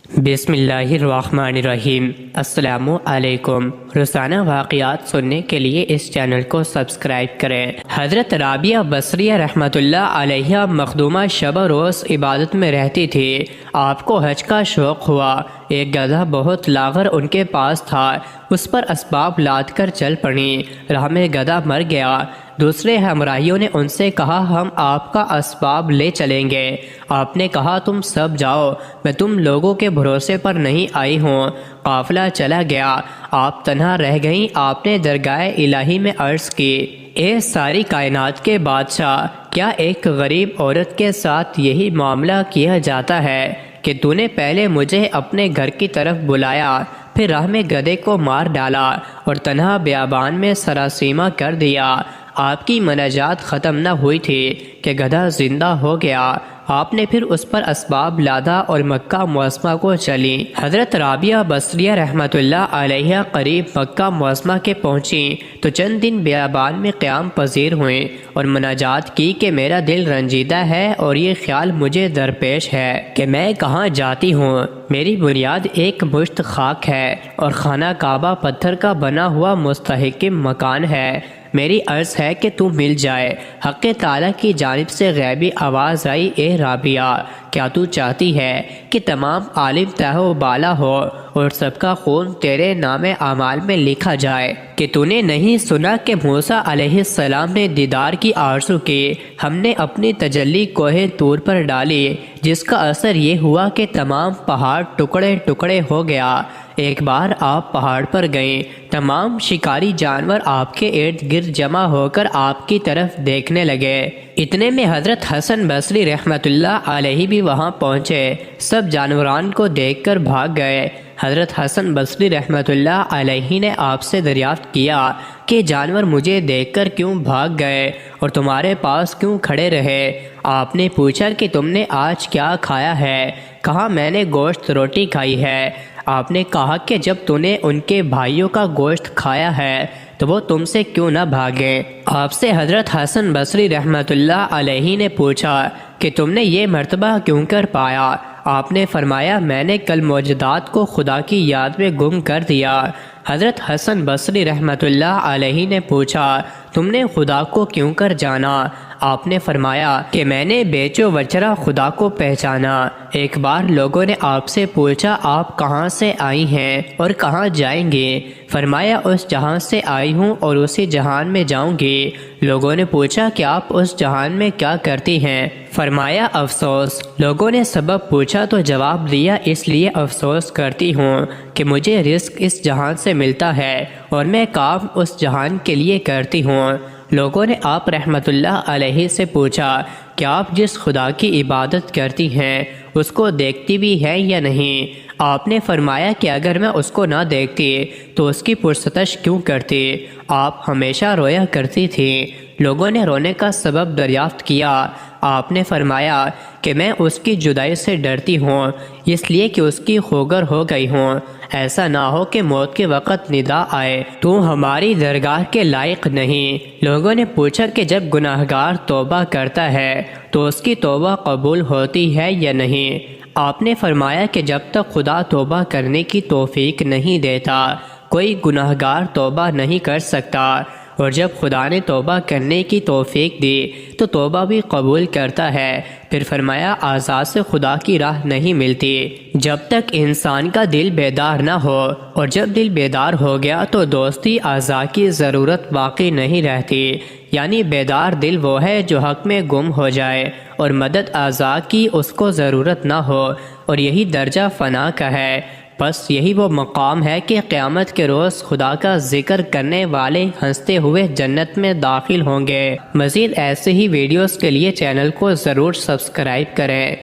بسم اللہ الرحمن الرحیم۔ السلام علیکم۔ روزانہ واقعات سننے کے لیے اس چینل کو سبسکرائب کریں۔ حضرت رابعہ بصریہ رحمۃ اللہ علیہ مخدومہ شب و روز عبادت میں رہتی تھی۔ آپ کو حج کا شوق ہوا۔ ایک گدھا بہت لاغر ان کے پاس تھا، اس پر اسباب لاد کر چل پڑیں۔ راہ میں گدھا مر گیا۔ دوسرے ہمراہیوں نے ان سے کہا ہم آپ کا اسباب لے چلیں گے۔ آپ نے کہا تم سب جاؤ، میں تم لوگوں کے بھروسے پر نہیں آئی ہوں۔ قافلہ چلا گیا، آپ تنہا رہ گئیں۔ آپ نے درگاہ الہی میں عرض کی، اے ساری کائنات کے بادشاہ، کیا ایک غریب عورت کے ساتھ یہی معاملہ کیا جاتا ہے کہ تو نے پہلے مجھے اپنے گھر کی طرف بلایا، پھر راہ میں گدھے کو مار ڈالا اور تنہا بیابان میں سراسیمہ کر دیا۔ آپ کی مناجات ختم نہ ہوئی تھی کہ گدھا زندہ ہو گیا۔ آپ نے پھر اس پر اسباب لادا اور مکہ معظمہ کو چلی۔ حضرت رابعہ بصریہ رحمۃ اللہ علیہ قریب مکہ معظمہ کے پہنچیں تو چند دن بیابان میں قیام پذیر ہوئیں اور مناجات کی کہ میرا دل رنجیدہ ہے اور یہ خیال مجھے درپیش ہے کہ میں کہاں جاتی ہوں۔ میری بنیاد ایک مشت خاک ہے اور خانہ کعبہ پتھر کا بنا ہوا مستحکم مکان ہے۔ میری عرض ہے کہ تو مل جائے۔ حق تعالیٰ کی جانب سے غیبی آواز آئی، اے رابعہ، کیا تو چاہتی ہے کہ تمام عالم تہ و بالا ہو اور سب کا خون تیرے نام اعمال میں لکھا جائے؟ کہ تو نے نہیں سنا کہ موسیٰ علیہ السلام نے دیدار کی آرزو کی، ہم نے اپنی تجلی کوہ طور پر ڈالی، جس کا اثر یہ ہوا کہ تمام پہاڑ ٹکڑے ٹکڑے ہو گیا۔ ایک بار آپ پہاڑ پر گئیں، تمام شکاری جانور آپ کے ارد گرد جمع ہو کر آپ کی طرف دیکھنے لگے۔ اتنے میں حضرت حسن بصری رحمۃ اللہ علیہ بھی وہاں پہنچے۔ سب جانوران کو دیکھ کر بھاگ گئے۔ حضرت حسن بصری رحمۃ اللہ علیہ نے آپ سے دریافت کیا کہ جانور مجھے دیکھ کر کیوں بھاگ گئے اور تمہارے پاس کیوں کھڑے رہے؟ آپ نے پوچھا کہ تم نے آج کیا کھایا ہے؟ کہا میں نے گوشت روٹی کھائی ہے۔ آپ نے کہا کہ جب تو نے ان کے بھائیوں کا گوشت کھایا ہے تو وہ تم سے کیوں نہ بھاگے؟ آپ سے حضرت حسن بصری رحمۃ اللہ علیہ نے پوچھا کہ تم نے یہ مرتبہ کیوں کر پایا؟ آپ نے فرمایا میں نے کل موجودات کو خدا کی یاد میں گم کر دیا۔ حضرت حسن بصری رحمۃ اللہ علیہ نے پوچھا تم نے خدا کو کیوں کر جانا؟ آپ نے فرمایا کہ میں نے بیچو وچرا خدا کو پہچانا۔ ایک بار لوگوں نے آپ سے پوچھا آپ کہاں سے آئی ہیں اور کہاں جائیں گے؟ فرمایا اس جہان سے آئی ہوں اور اسی جہان میں جاؤں گی۔ لوگوں نے پوچھا کہ آپ اس جہان میں کیا کرتی ہیں؟ فرمایا افسوس۔ لوگوں نے سبب پوچھا تو جواب دیا اس لیے افسوس کرتی ہوں کہ مجھے رزق اس جہان سے ملتا ہے اور میں کام اس جہان کے لیے کرتی ہوں۔ لوگوں نے آپ رحمت اللہ علیہ سے پوچھا کہ آپ جس خدا کی عبادت کرتی ہیں اس کو دیکھتی بھی ہیں یا نہیں؟ آپ نے فرمایا کہ اگر میں اس کو نہ دیکھتی تو اس کی پرستش کیوں کرتی؟ آپ ہمیشہ رویا کرتی تھی۔ لوگوں نے رونے کا سبب دریافت کیا۔ آپ نے فرمایا کہ میں اس کی جدائی سے ڈرتی ہوں اس لیے کہ اس کی خوگر ہو گئی ہوں، ایسا نہ ہو کہ موت کے وقت ندا آئے تو ہماری درگاہ کے لائق نہیں۔ لوگوں نے پوچھا کہ جب گناہگار توبہ کرتا ہے تو اس کی توبہ قبول ہوتی ہے یا نہیں؟ آپ نے فرمایا کہ جب تک خدا توبہ کرنے کی توفیق نہیں دیتا کوئی گناہگار توبہ نہیں کر سکتا، اور جب خدا نے توبہ کرنے کی توفیق دی تو توبہ بھی قبول کرتا ہے۔ پھر فرمایا آزاد سے خدا کی راہ نہیں ملتی جب تک انسان کا دل بیدار نہ ہو، اور جب دل بیدار ہو گیا تو دوستی اعضاء کی ضرورت باقی نہیں رہتی۔ یعنی بیدار دل وہ ہے جو حق میں گم ہو جائے اور مدد اعضاء کی اس کو ضرورت نہ ہو، اور یہی درجہ فنا کا ہے۔ بس یہی وہ مقام ہے کہ قیامت کے روز خدا کا ذکر کرنے والے ہنستے ہوئے جنت میں داخل ہوں گے۔ مزید ایسے ہی ویڈیوز کے لیے چینل کو ضرور سبسکرائب کریں۔